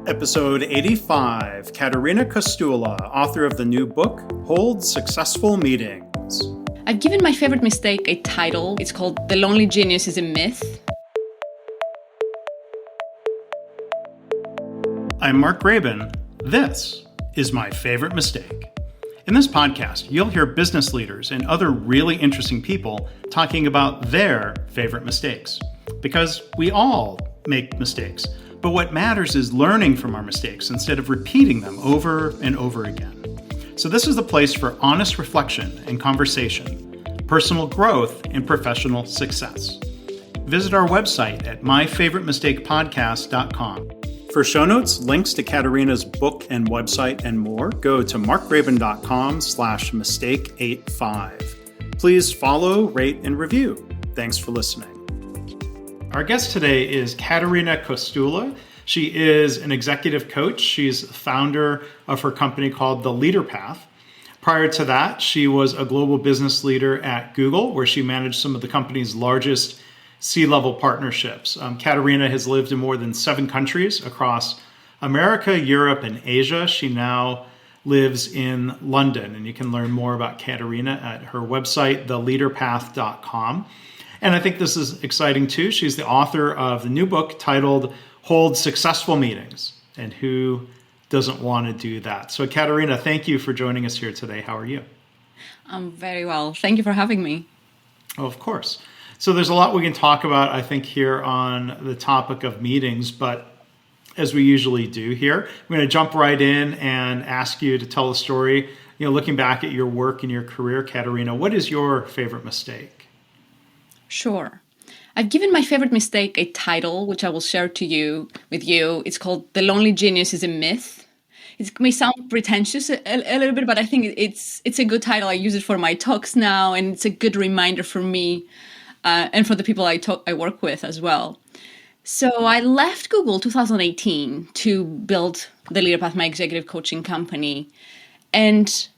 Episode 85, Caterina Kostula, author of the new book, Hold Successful Meetings. I've given my favorite mistake a title. It's called The Lonely Genius is a Myth. I'm Mark Graban. This is My Favorite Mistake. In this podcast, you'll hear business leaders and other really interesting people talking about their favorite mistakes. Because we all make mistakes. But what matters is learning from our mistakes instead of repeating them over and over again. So this is the place for honest reflection and conversation, personal growth, and professional success. Visit our website at myfavoritemistakepodcast.com. For show notes, links to Caterina's book and website, and more, go to markgraban.com/mistake85. Please follow, rate, and review. Thanks for listening. Our guest today is Caterina Kostula. She is an executive coach. She's the founder of her company called The Leader Path. Prior to that, she was a global business leader at Google, where she managed some of the company's largest C-level partnerships. Caterina has lived in more than 7 countries across America, Europe, and Asia. She now lives in London, and you can learn more about Caterina at her website, theleaderpath.com. And I think this is exciting too. She's the author of the new book titled Hold Successful Meetings. And who doesn't want to do that? So Caterina, thank you for joining us here today. How are you? I'm very well. Thank you for having me. Oh, of course. So there's a lot we can talk about, I think, here on the topic of meetings. But as we usually do here, I'm going to jump right in and ask you to tell a story. Looking back at your work and your career, Caterina, what is your favorite mistake? Sure. I've given my favorite mistake a title, which I will share with you. It's called The Lonely Genius is a Myth. It may sound pretentious a little bit, but I think it's a good title. I use it for my talks now, and it's a good reminder for me and for the people I work with as well. So I left Google 2018 to build The Leader Path, my executive coaching company. And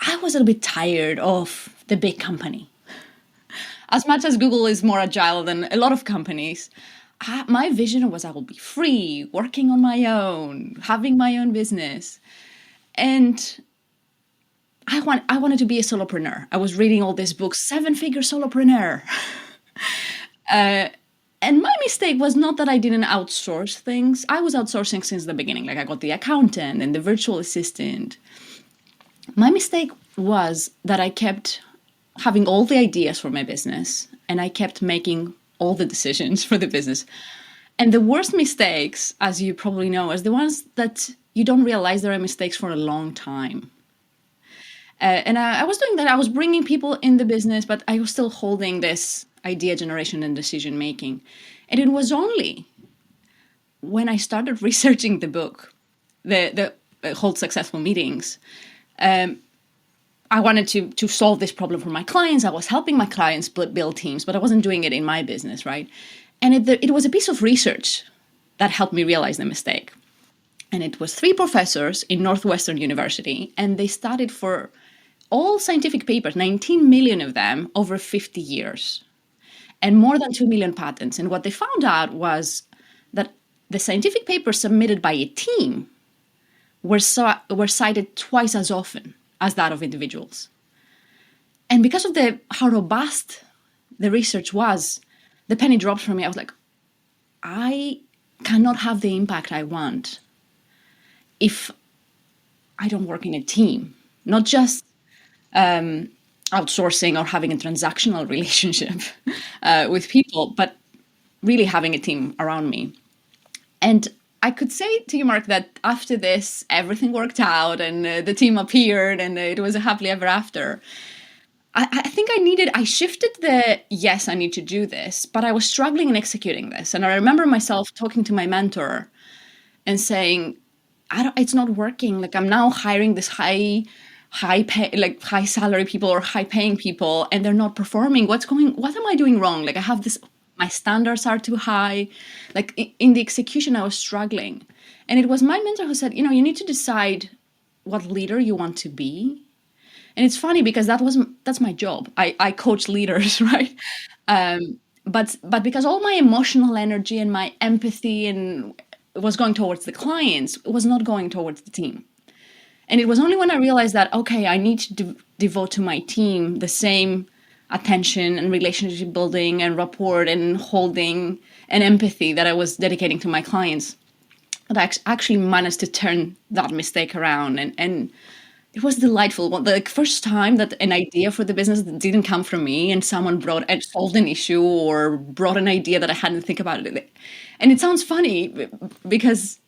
I was a little bit tired of the big company. As much as Google is more agile than a lot of companies, my vision was I will be free, working on my own, having my own business. And I wanted to be a solopreneur. I was reading all these books, 7-figure solopreneur. And my mistake was not that I didn't outsource things. I was outsourcing since the beginning. Like I got the accountant and the virtual assistant. My mistake was that I kept having all the ideas for my business, and I kept making all the decisions for the business. And the worst mistakes, as you probably know, is the ones that you don't realize there are mistakes for a long time. And I was doing that. I was bringing people in the business, but I was still holding this idea generation and decision making. And it was only when I started researching the book, the Hold Successful Meetings, I wanted to solve this problem for my clients. I was helping my clients build teams, but I wasn't doing it in my business, right? And it was a piece of research that helped me realize the mistake. And it was 3 professors in Northwestern University, and they studied for all scientific papers, 19 million of them, over 50 years, and more than 2 million patents. And what they found out was that the scientific papers submitted by a team were cited twice as often as that of individuals. And because of how robust the research was, the penny dropped for me. I was like, I cannot have the impact I want if I don't work in a team, not just outsourcing or having a transactional relationship with people, but really having a team around me. And I could say to you, Mark, that after this, everything worked out and the team appeared and it was a happily ever after. I think I shifted yes, I need to do this, but I was struggling in executing this. And I remember myself talking to my mentor and saying, it's not working. Like I'm now hiring this high salary people or high paying people, and they're not performing. What am I doing wrong? Like I have this, my standards are too high. Like in the execution, I was struggling. And it was my mentor who said, you need to decide what leader you want to be. And it's funny because that's my job. I coach leaders, right? But because all my emotional energy and my empathy and was going towards the clients, it was not going towards the team. And it was only when I realized that, okay, I need to devote to my team the same attention and relationship building and rapport and holding and empathy that I was dedicating to my clients, that I actually managed to turn that mistake around. And it was delightful. Well, the first time that an idea for the business didn't come from me and someone brought and solved an issue or brought an idea that I hadn't think about it. And it sounds funny because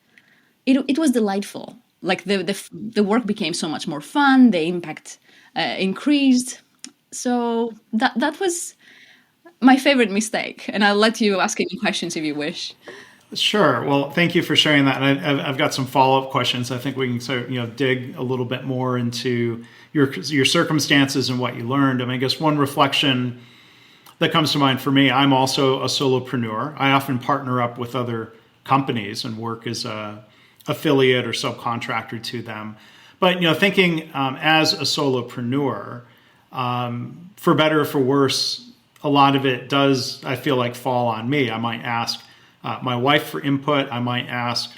it was delightful. Like the work became so much more fun. The impact increased. So that was my favorite mistake. And I'll let you ask any questions if you wish. Sure. Well, thank you for sharing that. And I've got some follow-up questions. I think we can sort of, dig a little bit more into your circumstances and what you learned. I mean, I guess one reflection that comes to mind for me, I'm also a solopreneur. I often partner up with other companies and work as a affiliate or subcontractor to them. But, thinking as a solopreneur, for better or for worse, a lot of it does, I feel like, fall on me. I might ask my wife for input. I might ask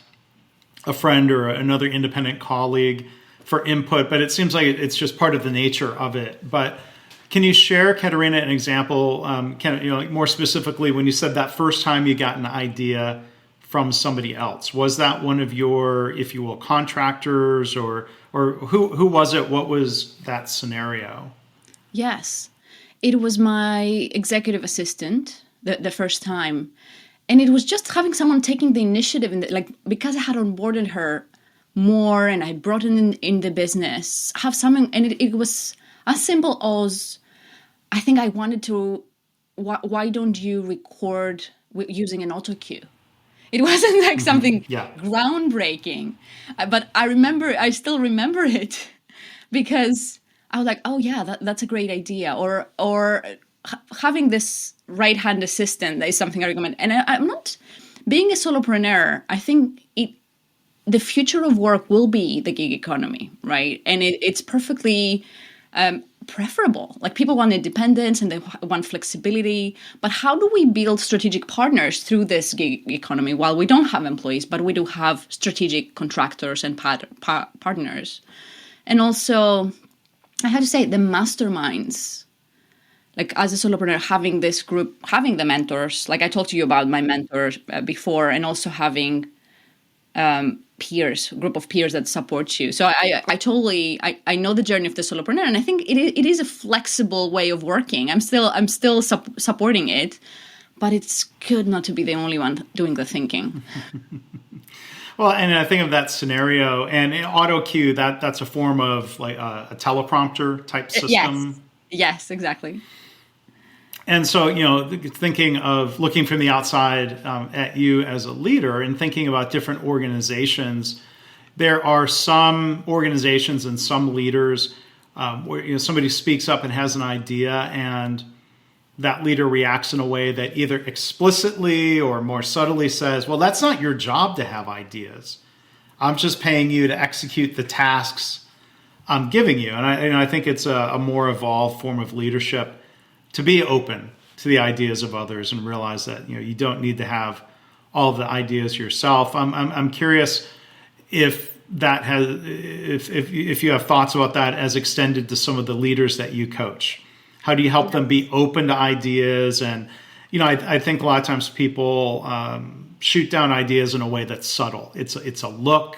a friend or another independent colleague for input, but it seems like it's just part of the nature of it. But can you share, Caterina, an example, like more specifically, when you said that first time you got an idea from somebody else? Was that one of your, if you will, contractors, or who was it? What was that scenario? Yes, it was my executive assistant the first time. And it was just having someone taking the initiative, because I had onboarded her more and I brought in the business, have someone, and it was as simple as, I think I wanted to, why don't you record using an auto cue? It wasn't like something groundbreaking, but I still remember it because I was like, oh yeah, that's a great idea. Or having this right-hand assistant, that is something I recommend. And I'm not, being a solopreneur, I think the future of work will be the gig economy, right? And it's perfectly preferable. Like, people want independence and they want flexibility. But how do we build strategic partners through this gig economy while we don't have employees, but we do have strategic contractors and partners? And also, I have to say, the masterminds, like as a solopreneur, having this group, having the mentors, like I talked to you about my mentors before, and also having peers, group of peers that support you. So I know the journey of the solopreneur, and I think it is a flexible way of working. I'm still supporting it, but it's good not to be the only one doing the thinking. Well, and I think of that scenario, and in auto cue, that's a form of like a teleprompter type system. Yes, exactly. And so, thinking of looking from the outside at you as a leader and thinking about different organizations, there are some organizations and some leaders where somebody speaks up and has an idea, and that leader reacts in a way that either explicitly or more subtly says, well, that's not your job to have ideas. I'm just paying you to execute the tasks I'm giving you. And I think it's a more evolved form of leadership to be open to the ideas of others and realize that you don't need to have all of the ideas yourself. I'm curious if that has if you have thoughts about that as extended to some of the leaders that you coach. How do you help them be open to ideas? And I think a lot of times people shoot down ideas in a way that's subtle. It's a look,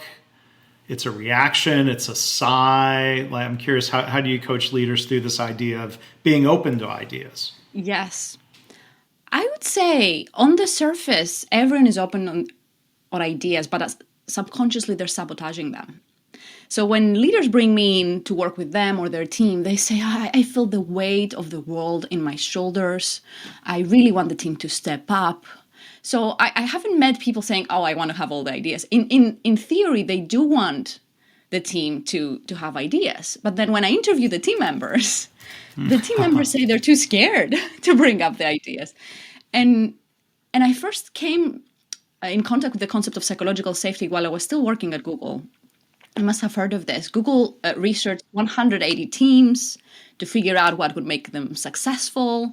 it's a reaction, it's a sigh. I'm curious, how do you coach leaders through this idea of being open to ideas? Yes. I would say on the surface, everyone is open on ideas, but subconsciously they're sabotaging them. So when leaders bring me in to work with them or their team, they say, I feel the weight of the world in my shoulders. I really want the team to step up. So I haven't met people saying, oh, I want to have all the ideas. In theory, they do want the team to have ideas. But then when I interview the team members say they're too scared to bring up the ideas. And I first came in contact with the concept of psychological safety while I was still working at Google. You must have heard of this. Google researched 180 teams to figure out what would make them successful.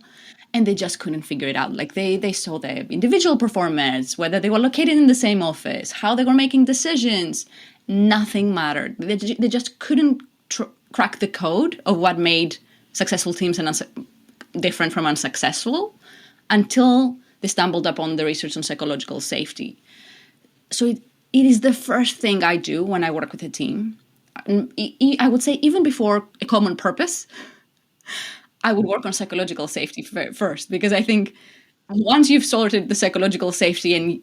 and they just couldn't figure it out. Like they saw the individual performance, whether they were located in the same office, how they were making decisions. Nothing mattered. They just couldn't crack the code of what made successful teams different from unsuccessful until they stumbled upon the research on psychological safety. So it is the first thing I do when I work with a team. I would say even before a common purpose, I would work on psychological safety first, because I think once you've sorted the psychological safety and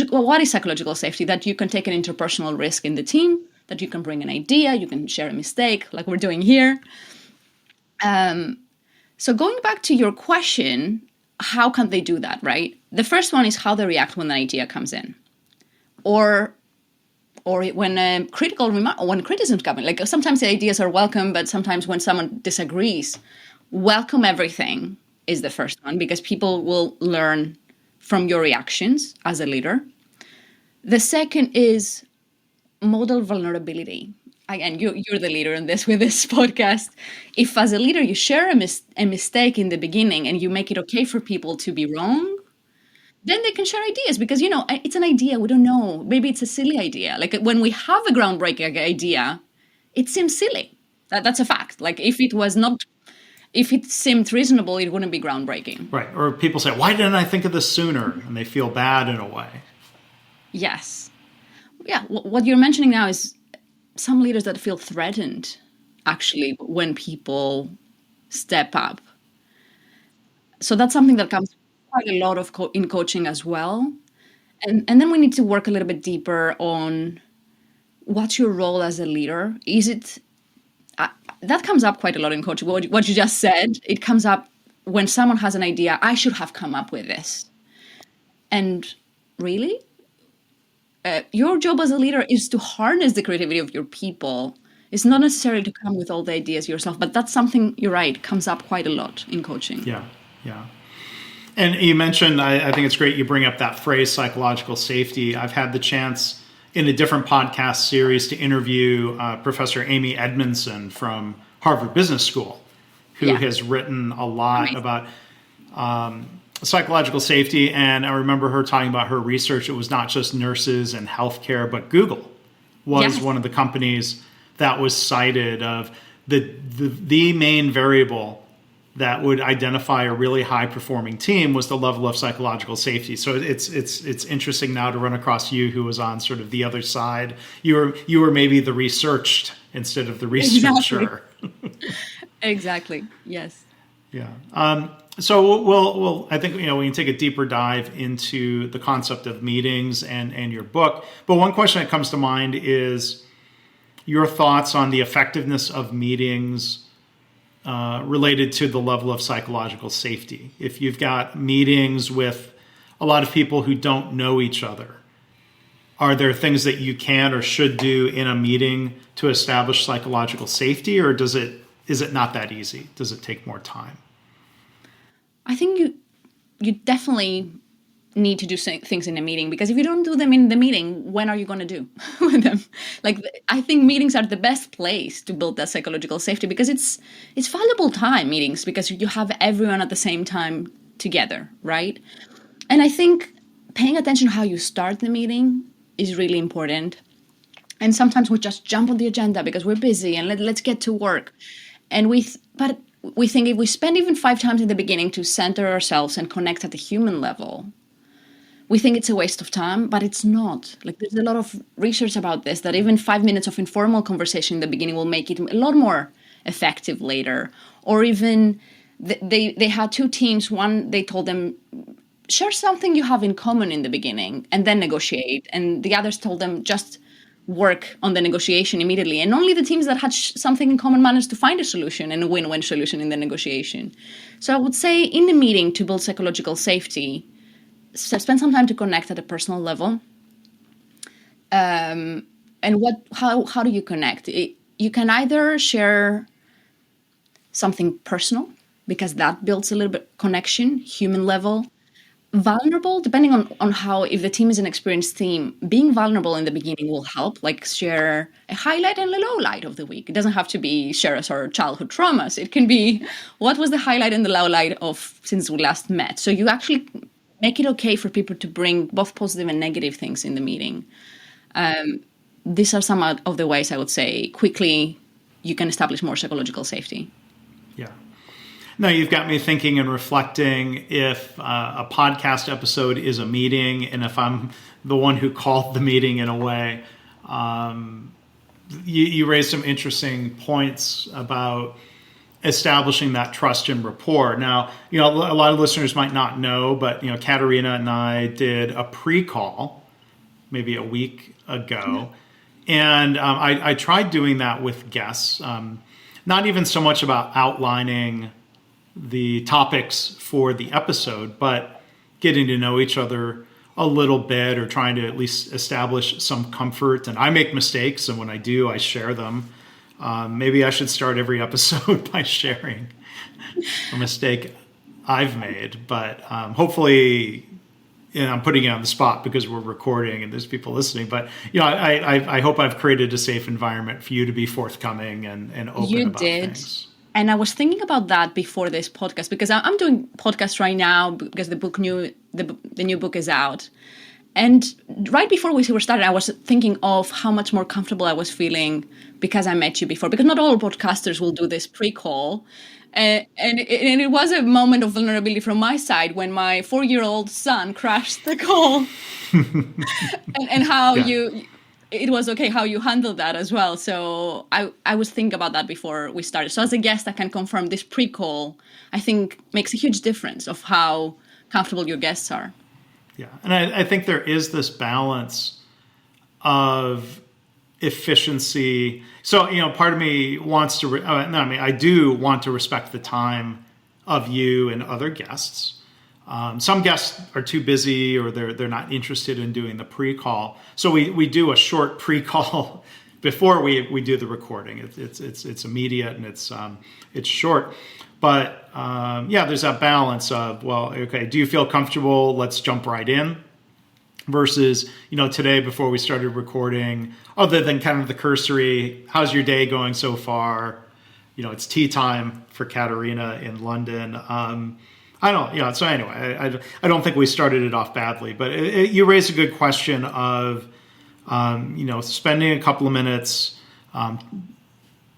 what is psychological safety? That you can take an interpersonal risk in the team, that you can bring an idea, you can share a mistake like we're doing here. So going back to your question, how can they do that, right? The first one is how they react when an idea comes in. Or when a critical remark, or when criticism comes in. Like sometimes the ideas are welcome, but sometimes when someone disagrees, welcome everything is the first one, because people will learn from your reactions as a leader. The second is model vulnerability. Again, you're the leader in this with this podcast. If as a leader you share a mistake in the beginning and you make it okay for people to be wrong, then they can share ideas, because, it's an idea. We don't know. Maybe it's a silly idea. Like when we have a groundbreaking idea, it seems silly. That's a fact. Like if it seemed reasonable, it wouldn't be groundbreaking. Right. Or people say, why didn't I think of this sooner? And they feel bad in a way. Yes. Yeah. What you're mentioning now is some leaders that feel threatened, actually, when people step up. So that's something that comes quite a lot of in coaching as well. And then we need to work a little bit deeper on what's your role as a leader. Is it that comes up quite a lot in coaching. What you just said, it comes up when someone has an idea, I should have come up with this. And really, your job as a leader is to harness the creativity of your people. It's not necessarily to come with all the ideas yourself, but that's something, you're right, comes up quite a lot in coaching. Yeah. And you mentioned, I think it's great you bring up that phrase, psychological safety. I've had the chance in a different podcast series to interview Professor Amy Edmondson from Harvard Business School, who has written a lot about psychological safety. And I remember her talking about her research. It was not just nurses and healthcare, but Google was one of the companies that was cited of the main variable that would identify a really high performing team was the level of psychological safety. So it's interesting now to run across you, who was on sort of the other side. You were maybe the researched instead of the researcher. Exactly. Yes. Yeah. So we'll I think we can take a deeper dive into the concept of meetings and your book. But one question that comes to mind is your thoughts on the effectiveness of meetings related to the level of psychological safety. If you've got meetings with a lot of people who don't know each other, are there things that you can or should do in a meeting to establish psychological safety, or is it not that easy? Does it take more time? I think you definitely need to do things in a meeting, because if you don't do them in the meeting, when are you going to do with them? Like, I think meetings are the best place to build that psychological safety, because it's valuable time, meetings, because you have everyone at the same time together, right? And I think paying attention to how you start the meeting is really important. And sometimes we just jump on the agenda because we're busy and let's get to work. And but we think if we spend even 5 times in the beginning to center ourselves and connect at the human level, we think it's a waste of time, but it's not. Like, there's a lot of research about this, that even 5 minutes of informal conversation in the beginning will make it a lot more effective later. Or even they had 2 teams. One, they told them, share something you have in common in the beginning and then negotiate. And the others told them, just work on the negotiation immediately. And only the teams that had something in common managed to find a solution, and a win-win solution in the negotiation. So I would say in the meeting, to build psychological safety, spend some time to connect at a personal level. And how do you connect? You can either share something personal, because that builds a little bit connection, human level. vulnerable, depending on how, if the team is an experienced team, being vulnerable in the beginning will help, like share a highlight and a low light of the week. It doesn't have to be share us our childhood traumas. It can be what was the highlight and the low light of since we last met. So you actually make it okay for people to bring both positive and negative things in the meeting. These are some of the ways I would say quickly you can establish more psychological safety. Yeah. No, you've got me thinking and reflecting if a podcast episode is a meeting, and if I'm the one who called the meeting in a way. You raised some interesting points about establishing that trust and rapport. Now, a lot of listeners might not know, but, Caterina and I did a pre-call maybe a week ago. And I tried doing that with guests, not even so much about outlining the topics for the episode, but getting to know each other a little bit, or trying to at least establish some comfort. And I make mistakes, and when I do, I share them. Maybe I should start every episode by sharing a mistake I've made, but hopefully, I'm putting it on the spot because we're recording and there's people listening. But I hope I've created a safe environment for you to be forthcoming and open about things. And I was thinking about that before this podcast, because I'm doing podcasts right now because the new book is out. And right before we were started, I was thinking of how much more comfortable I was feeling because I met you before. Because not all podcasters will do this pre-call. And it was a moment of vulnerability from my side when my 4-year-old son crashed the call. and how it was okay how you handled that as well. So I was thinking about that before we started. So as a guest, I can confirm this pre-call, I think, makes a huge difference of how comfortable your guests are. Yeah. And I think there is this balance of efficiency. So, part of me wants to, I do want to respect the time of you and other guests. Some guests are too busy, or they're not interested in doing the pre-call. So we do a short pre-call before we do the recording. It's immediate and it's short. But there's that balance of, well, okay, do you feel comfortable? Let's jump right in. Versus, today before we started recording, other than kind of the cursory, how's your day going so far? It's tea time for Caterina in London. I don't, so anyway, I don't think we started it off badly, but you raised a good question of, spending a couple of minutes,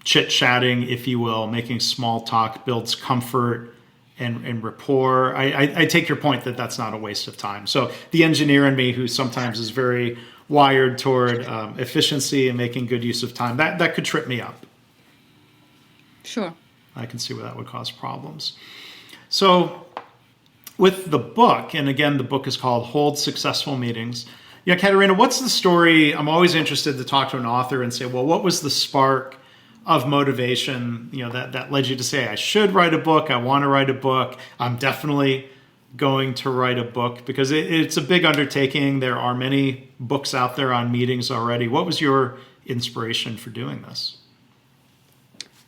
chit-chatting, if you will, making small talk builds comfort and rapport. I take your point that that's not a waste of time. So the engineer in me, who sometimes is very wired toward efficiency and making good use of time, that could trip me up. Sure. I can see where that would cause problems. So with the book, and again, the book is called Hold Successful Meetings. Caterina, what's the story? I'm always interested to talk to an author and say, well, what was the spark of motivation, that led you to say, I should write a book. I want to write a book. I'm definitely going to write a book, because it's a big undertaking. There are many books out there on meetings already. What was your inspiration for doing this?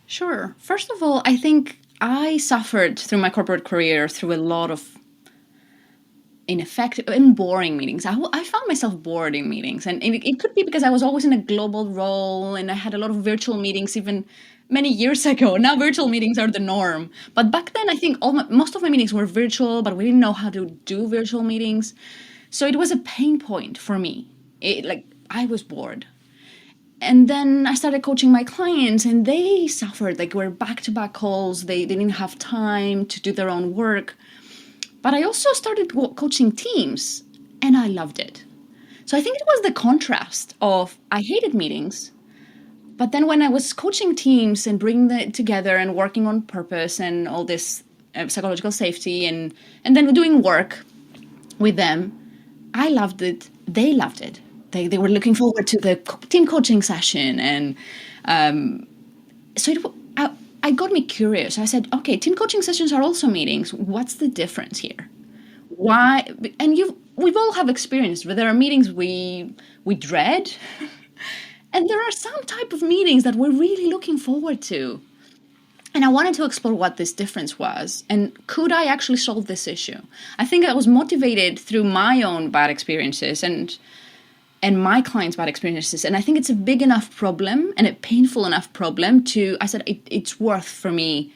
Sure. First of all, I think I suffered through my corporate career through a lot of ineffective and boring meetings. I found myself bored in meetings, and it could be because I was always in a global role, and I had a lot of virtual meetings even many years ago. Now virtual meetings are the norm, but back then I think most of my meetings were virtual, but we didn't know how to do virtual meetings, so it was a pain point for me. I was bored. And then I started coaching my clients, and they suffered. Were back-to-back calls. They didn't have time to do their own work. But I also started coaching teams, and I loved it. So I think it was the contrast of I hated meetings, but then when I was coaching teams and bringing them together and working on purpose and all this psychological safety and then doing work with them, I loved it. They loved it. They were looking forward to the team coaching session. And so it got me curious. I said, okay, team coaching sessions are also meetings. What's the difference here? Why? And we've all have experienced, but there are meetings we dread. And there are some type of meetings that we're really looking forward to. And I wanted to explore what this difference was and could I actually solve this issue? I think I was motivated through my own bad experiences and my clients' bad experiences. And I think it's a big enough problem and a painful enough problem I said, it's worth for me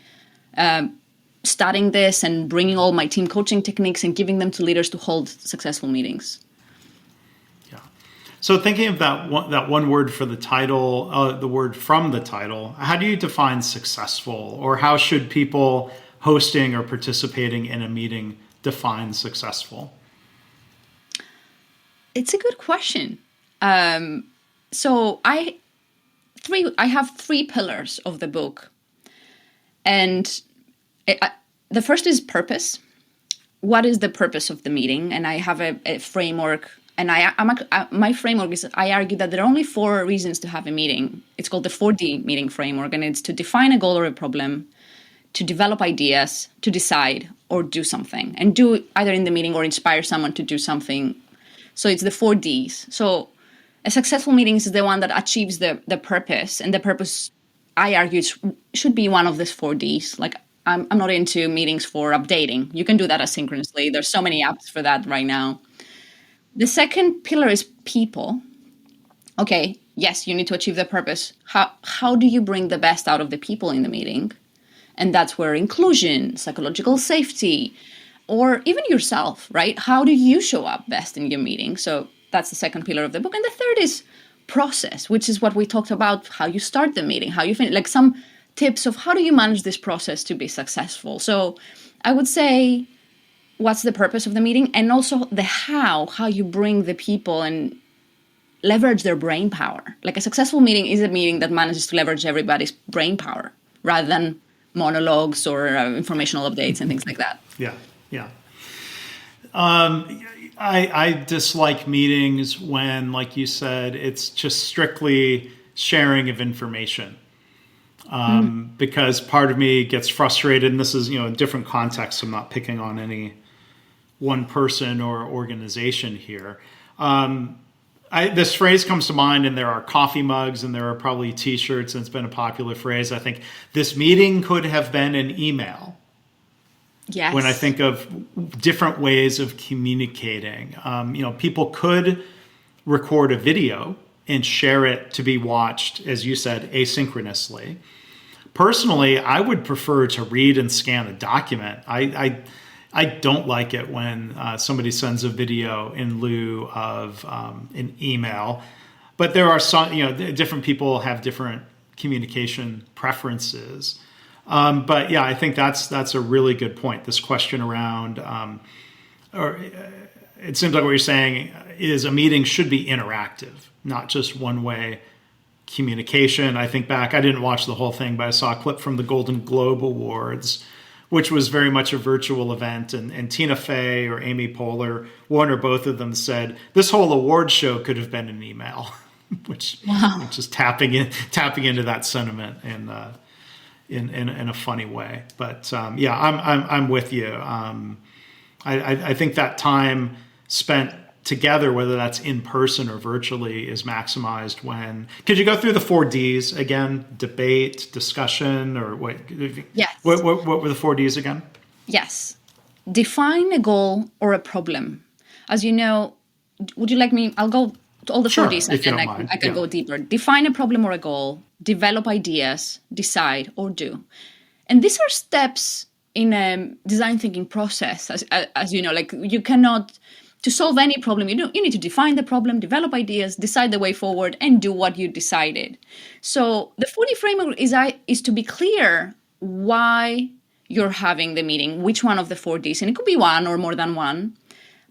studying this and bringing all my team coaching techniques and giving them to leaders to hold successful meetings. Yeah. So thinking of that one word for the title, the word from the title, how do you define successful, or how should people hosting or participating in a meeting define successful? It's a good question. So I have 3 pillars of the book. And the first is purpose. What is the purpose of the meeting? And I have a framework. And my framework is, I argue that there are only 4 reasons to have a meeting. It's called the 4D meeting framework. And it's to define a goal or a problem, to develop ideas, to decide, or do something. And do either in the meeting or inspire someone to do something. So it's the 4 Ds. So a successful meeting is the one that achieves the purpose. And the purpose, I argue, should be one of these 4 Ds. Like, I'm not into meetings for updating. You can do that asynchronously. There's so many apps for that right now. The second pillar is people. Okay, yes, you need to achieve the purpose. How do you bring the best out of the people in the meeting? And that's where inclusion, psychological safety, or even yourself, right? How do you show up best in your meeting? So that's the second pillar of the book. And the third is process, which is what we talked about, how you start the meeting, how you finish, like some tips of how do you manage this process to be successful. So I would say, what's the purpose of the meeting? And also the how you bring the people and leverage their brain power. Like a successful meeting is a meeting that manages to leverage everybody's brain power rather than monologues or informational updates and things like that. Yeah. Yeah. I dislike meetings when, like you said, it's just strictly sharing of information. Because part of me gets frustrated, and this is, in different contexts. I'm not picking on any one person or organization here. This phrase comes to mind, and there are coffee mugs and there are probably T-shirts, and it's been a popular phrase. I think this meeting could have been an email. Yes. When I think of different ways of communicating, people could record a video and share it to be watched, as you said, asynchronously. Personally, I would prefer to read and scan a document. I don't like it when somebody sends a video in lieu of an email. But there are some, different people have different communication preferences. But yeah, I think that's a really good point. This question around, it seems like what you're saying is a meeting should be interactive, not just one-way communication. I think back, I didn't watch the whole thing, but I saw a clip from the Golden Globe Awards, which was very much a virtual event. And Tina Fey or Amy Poehler, one or both of them said, this whole award show could have been an email, which is tapping into that sentiment in a funny way. But yeah, I'm with you. I think that time spent together, whether that's in person or virtually, is maximized when. Could you go through the 4 Ds again? Debate, discussion, or what? Yes. What were the 4 Ds again? Yes. Define a goal or a problem. As you know, would you like me? I'll go to all the 4 Ds and then I can go deeper. Define a problem or a goal. Develop ideas. Decide or do. And these are steps in a design thinking process. As you know, like you cannot. To solve any problem, you need to define the problem, develop ideas, decide the way forward, and do what you decided. So the 4D framework is to be clear why you're having the meeting, which one of the 4 Ds, and it could be one or more than one.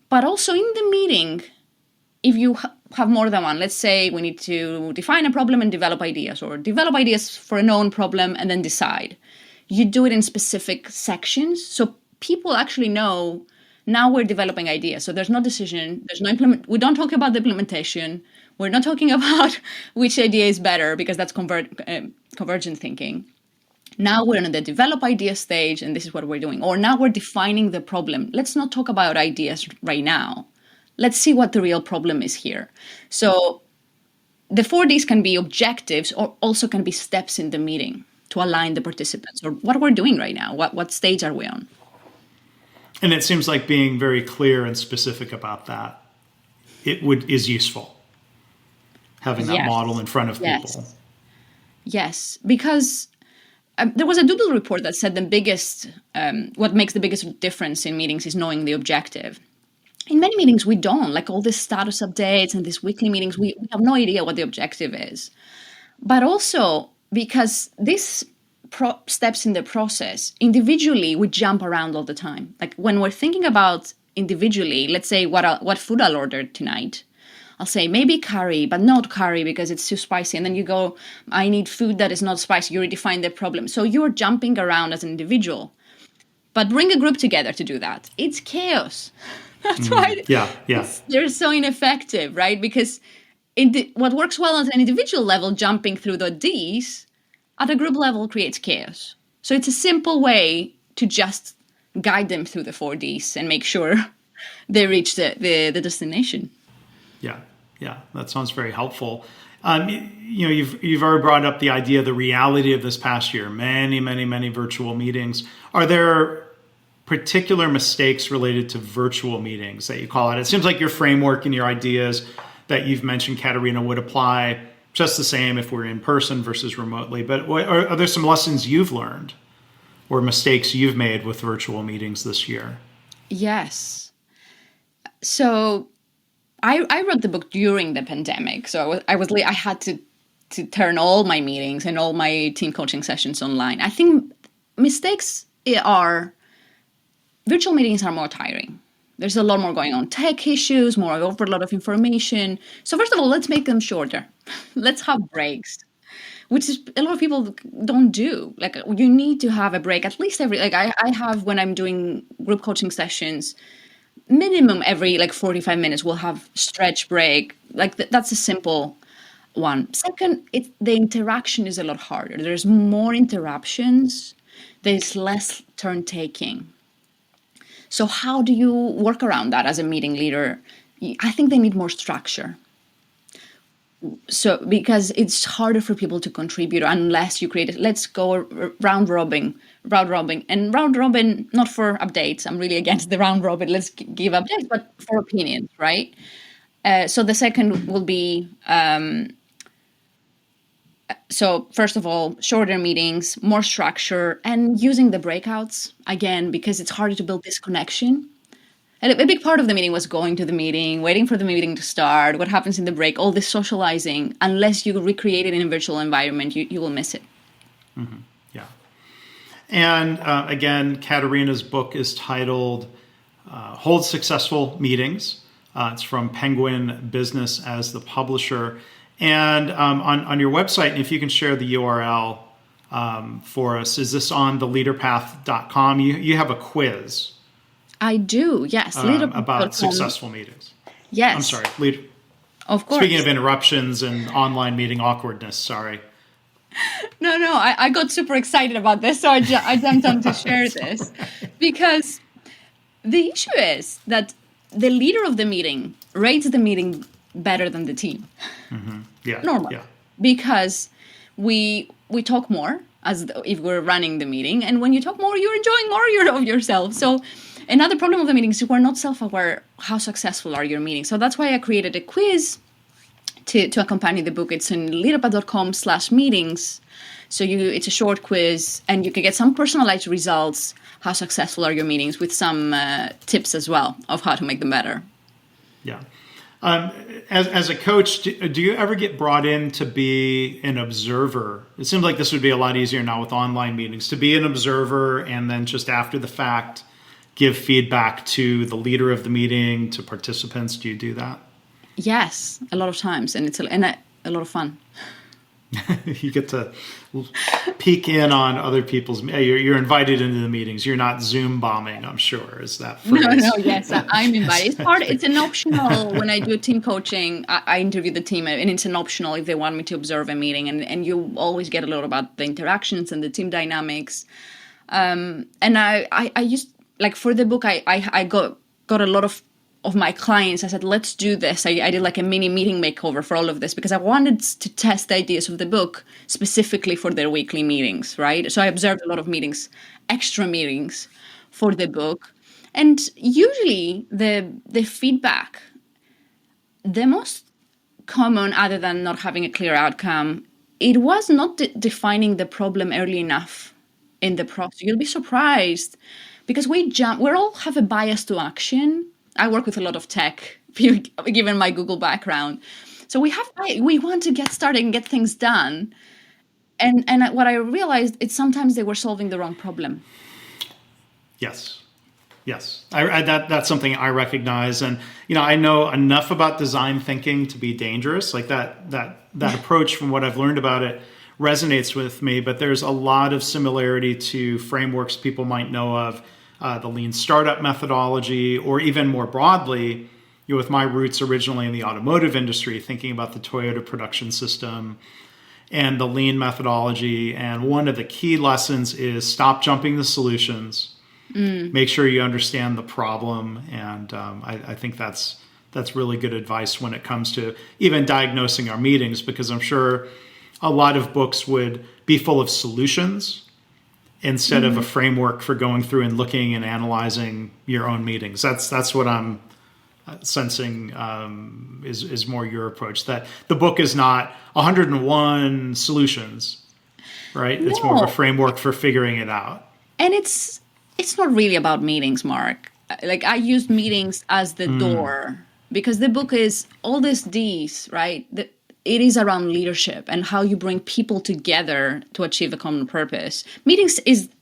But also in the meeting, if you have more than one, let's say we need to define a problem and develop ideas, or develop ideas for a known problem and then decide. You do it in specific sections so people actually know. Now we're developing ideas. So there's no decision. There's no we don't talk about the implementation. We're not talking about which idea is better because that's convergent thinking. Now we're in the develop idea stage and this is what we're doing. Or now we're defining the problem. Let's not talk about ideas right now. Let's see what the real problem is here. So the 4 Ds can be objectives or also can be steps in the meeting to align the participants or what we're doing right now. What stage are we on? And it seems like being very clear and specific about that is useful. Having that model in front of people. Yes, because there was a Doodle report that said what makes the biggest difference in meetings is knowing the objective. In many meetings, we don't. Like all these status updates and these weekly meetings, we have no idea what the objective is. But also because these steps in the process, individually, we jump around all the time. Like when we're thinking about individually, let's say what food I'll order tonight. I'll say maybe curry, but not curry because it's too spicy. And then you go, I need food that is not spicy. You already find the problem. So you're jumping around as an individual. But bring a group together to do that. It's chaos. That's right. Yeah. They're so ineffective, right? Because what works well at an individual level, jumping through the Ds, at a group level creates chaos. So it's a simple way to just guide them through the 4Ds and make sure they reach the destination. Yeah, that sounds very helpful. You've already brought up the idea, the reality of this past year, many virtual meetings. Are there particular mistakes related to virtual meetings that you call out? It seems like your framework and your ideas that you've mentioned, Caterina, would apply just the same if we're in person versus remotely. But are there some lessons you've learned or mistakes you've made with virtual meetings this year? Yes. So I wrote the book during the pandemic. So I had to turn all my meetings and all my team coaching sessions online. I think mistakes virtual meetings are more tiring. There's a lot more going on. Tech issues, more overload of information. So first of all, let's make them shorter. Let's have breaks, which is a lot of people don't do. Like you need to have a break at least I have when I'm doing group coaching sessions, minimum every 45 minutes we'll have stretch break. That's a simple one. Second, the interaction is a lot harder. There's more interruptions. There's less turn taking. So how do you work around that as a meeting leader? I think they need more structure. So because it's harder for people to contribute unless you create let's go round robin, and round robin, not for updates. I'm really against the round robin. Let's give updates, but for opinions, right? So the second will be, so first of all, shorter meetings, more structure, and using the breakouts again, because it's harder to build this connection. And a big part of the meeting was going to the meeting, waiting for the meeting to start, what happens in the break, all this socializing. Unless you recreate it in a virtual environment, you will miss it. Mm-hmm. Yeah. And again, Caterina's book is titled Hold Successful Meetings. It's from Penguin Business as the publisher. And on your website, if you can share the URL for us, is this on theleaderpath.com? You have a quiz. I do, yes. About successful meetings. Yes. I'm sorry. Of course. Speaking of interruptions and online meeting awkwardness, sorry. No, I got super excited about this, so I jumped on to share this. Because the issue is that the leader of the meeting rates the meeting better than the team. Mm-hmm. Yeah. Normal. Yeah. Because we talk more if we're running the meeting, and when you talk more, you're enjoying more of yourself. So another problem of the meetings is we're not self-aware how successful are your meetings. So that's why I created a quiz to accompany the book. It's in leaderpath.com/meetings. So it's a short quiz, and you can get some personalized results. How successful are your meetings with some tips as well of how to make them better. Yeah. As a coach, do you ever get brought in to be an observer? It seems like this would be a lot easier now with online meetings, to be an observer and then just after the fact, give feedback to the leader of the meeting, to participants. Do you do that? Yes, a lot of times. And it's a lot of fun. You get to peek in on other people's. You're invited into the meetings. You're not Zoom bombing, I'm sure. Is that phrase? No. Yes, I'm invited. It's an optional. When I do team coaching, I interview the team, and it's an optional if they want me to observe a meeting. And you always get a lot about the interactions and the team dynamics. And I used for the book, I got a lot of of my clients, I said, let's do this. I did like a mini meeting makeover for all of this because I wanted to test the ideas of the book specifically for their weekly meetings, right? So I observed a lot of meetings, extra meetings for the book. And usually the feedback, the most common, other than not having a clear outcome, it was not defining the problem early enough in the process. You'll be surprised because we all have a bias to action. I work with a lot of tech, given my Google background. So we want to get started and get things done. And what I realized is sometimes they were solving the wrong problem. Yes. That's something I recognize. And, I know enough about design thinking to be dangerous. Like that approach, from what I've learned about it, resonates with me. But there's a lot of similarity to frameworks people might know of, the lean startup methodology, or even more broadly, with my roots originally in the automotive industry, thinking about the Toyota production system and the lean methodology. And one of the key lessons is stop jumping the solutions, make sure you understand the problem. And I think that's really good advice when it comes to even diagnosing our meetings, because I'm sure a lot of books would be full of solutions instead of a framework for going through and looking and analyzing your own meetings. That's what I'm sensing is more your approach, that the book is not 101 solutions, right? No. It's more of a framework for figuring it out. And it's not really about meetings, Mark. Like, I used meetings as the door, because the book is all these D's, right? It is around leadership and how you bring people together to achieve a common purpose. Meetings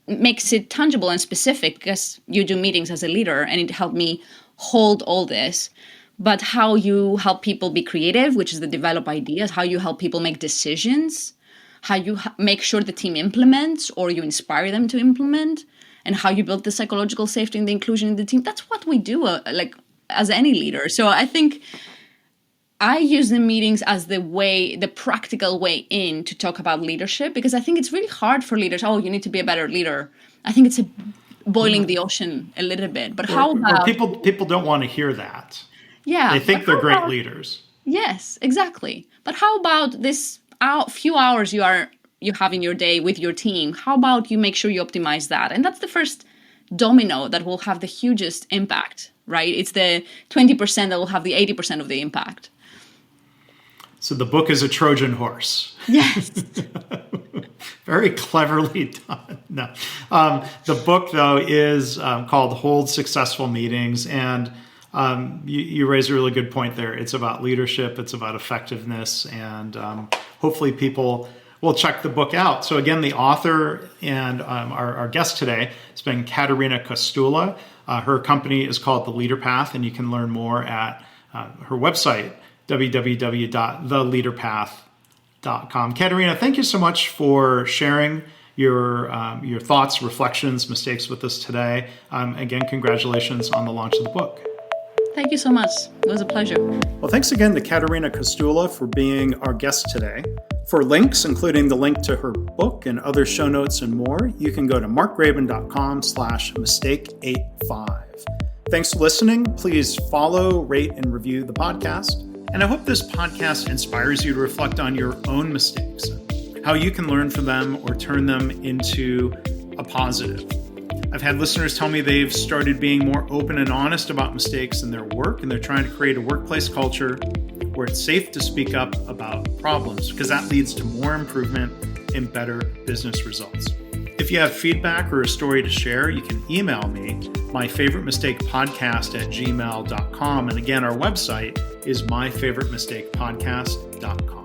makes it tangible and specific because you do meetings as a leader, and it helped me hold all this. But how you help people be creative, which is the develop ideas, how you help people make decisions, how you make sure the team implements or you inspire them to implement, and how you build the psychological safety and the inclusion in the team. That's what we do as any leader. So I think I use the meetings as the practical way in to talk about leadership, because I think it's really hard for leaders. Oh, you need to be a better leader. I think it's boiling the ocean a little bit. But how about people don't want to hear that? Yeah, they think they're great leaders. Yes, exactly. But how about this few hours you have in your day with your team? How about you make sure you optimize that? And that's the first domino that will have the hugest impact, right? It's the 20% that will have the 80% of the impact. So the book is a Trojan horse. Yes. Very cleverly done. No. The book, though, is called Hold Successful Meetings. And you raise a really good point there. It's about leadership. It's about effectiveness. And hopefully people will check the book out. So again, the author and our guest today has been Caterina Kostula. Her company is called The Leader Path, and you can learn more at her website, www.theleaderpath.com. Caterina, thank you so much for sharing your thoughts, reflections, mistakes with us today. Again, congratulations on the launch of the book. Thank you so much. It was a pleasure. Well, thanks again to Caterina Kostula for being our guest today. For links, including the link to her book and other show notes and more, you can go to markgraban.com/mistake85. Thanks for listening. Please follow, rate, and review the podcast. And I hope this podcast inspires you to reflect on your own mistakes, how you can learn from them or turn them into a positive. I've had listeners tell me they've started being more open and honest about mistakes in their work, and they're trying to create a workplace culture where it's safe to speak up about problems, because that leads to more improvement and better business results. If you have feedback or a story to share, you can email me, myfavoritemistakepodcast@gmail.com. And again, our website is myfavoritemistakepodcast.com.